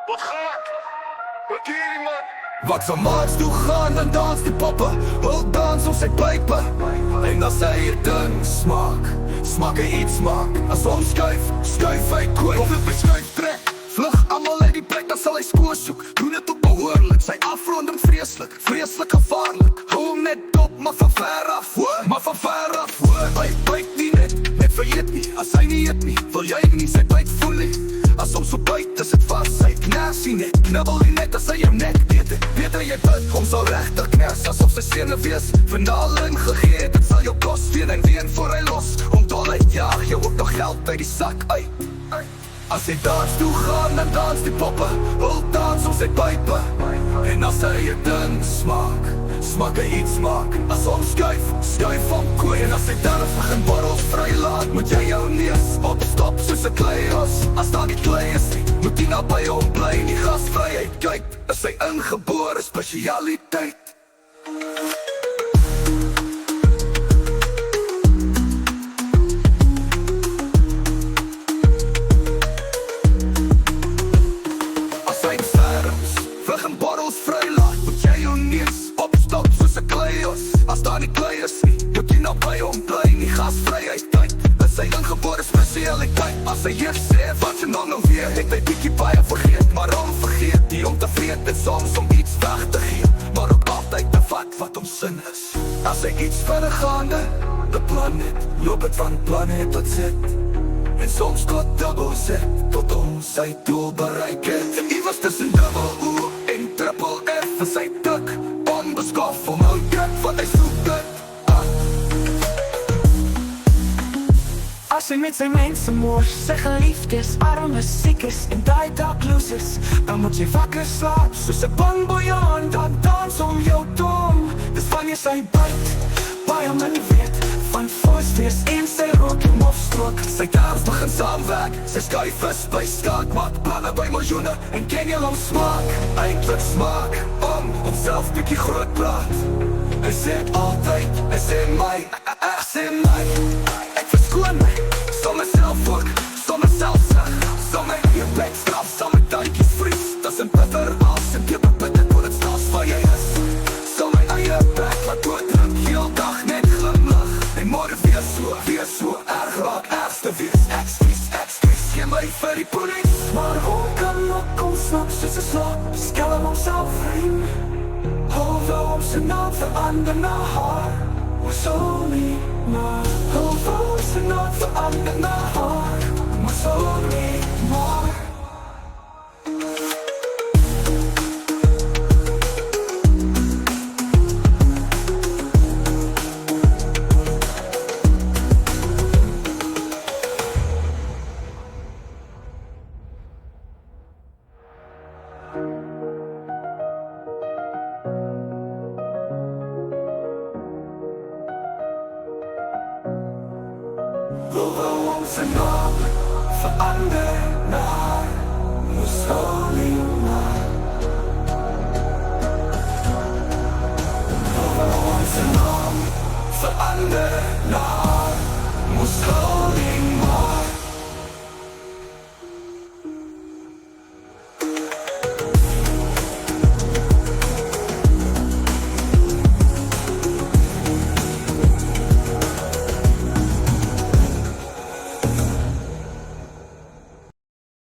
Wat gaat? Wat doe jullie, man? Wat ze maaks toe gaan, dan dans die poppen. Wil dans op sy pype. En as hy het ding smaak hy iets maak. As hom skuif hy kooi. Of het beskuif trek, vlug allemaal uit die plek. Dan sal hy skoon soek, doen het ook behoorlik. Sy afronding vreeslik gevaarlik. Hou hom net dop, maar van ver af hoor. Hy byt nie net vergeet nie. As hy nie eet nie, wil jy nie sy byt voel nie. As hom so byt, is het vast, hy knas nie net. Knibbel nie net as hy jou nek weet jy byt, hom sal rechtig knas. Asof sy sene wees, vernaling gegeet. Het sal jou kos weer en weer voor hy los. Om dolheid jaag jou ook nog geld uit die sak uit. As hy dans toe gaan, dan dans die poppe. Wil dans om sy pype. En as hy het ding smaak hy iets maak. As hom skuif hom kooi. En as hy darf begin borrels vrylaat, moet jy jou neus opstop soos 'n kleios. As daar nie klei is nie, moet die na by hom bly. Die gasvryheid kyk, is sy ingebore spesialiteit. As daar nie klei is nie, moet jy nou by hom bly. Die gasvryheid tyd, is sy ingebore spesialiteit. As hy hier sê, wat sy nou weer, het hy bietjie baie vergeet. Maar hom vergeet nie om te vreet, en soms om iets weg te gee. Maar ook altyd te wat om sin is. As hy iets verregaande beplan het, loop het van planne tot zit. En soms tot dubbel zit, tot om sy doel bereik het. En iewers tussen dubbel O en triple F, is hy tik onbeskof om hou dit, wat hy soek dit. As hy met sy mense moors, sy geliefdes, armes, siekes en die daklooses, dan moet jy wakker slaap, soos 'n bang boeien, dan dans om jou dom. Dis wanneer sy byt, baie min weet, van voorsteers en sy rook en mofstrook. Sy dames begin saamwerk, sy skuif is by skaak, maak planne by miljoene, en ken jy hom smaak, eindelijk smaak, om homself bykie groot praat. Hy sê altyd, hy sê my, ek verskoon my, sal myself ook, sal myself sag, sal my eerblik straf, sal my tandjies vries, dat in bitter as, en peper bitter, voor het staas waar jy is. Sal my eie bek laat doodruk, heel dag net glimlach, en morgen weer so erg raak, ergste wees, excuse, gee my vir die police. Maar hoe kan ook ontsnap soos 'n slaap, skelm homself vreem, hoewel om sy naam verander na haar, was only maar, hoewel om sy naam verander na haar, was only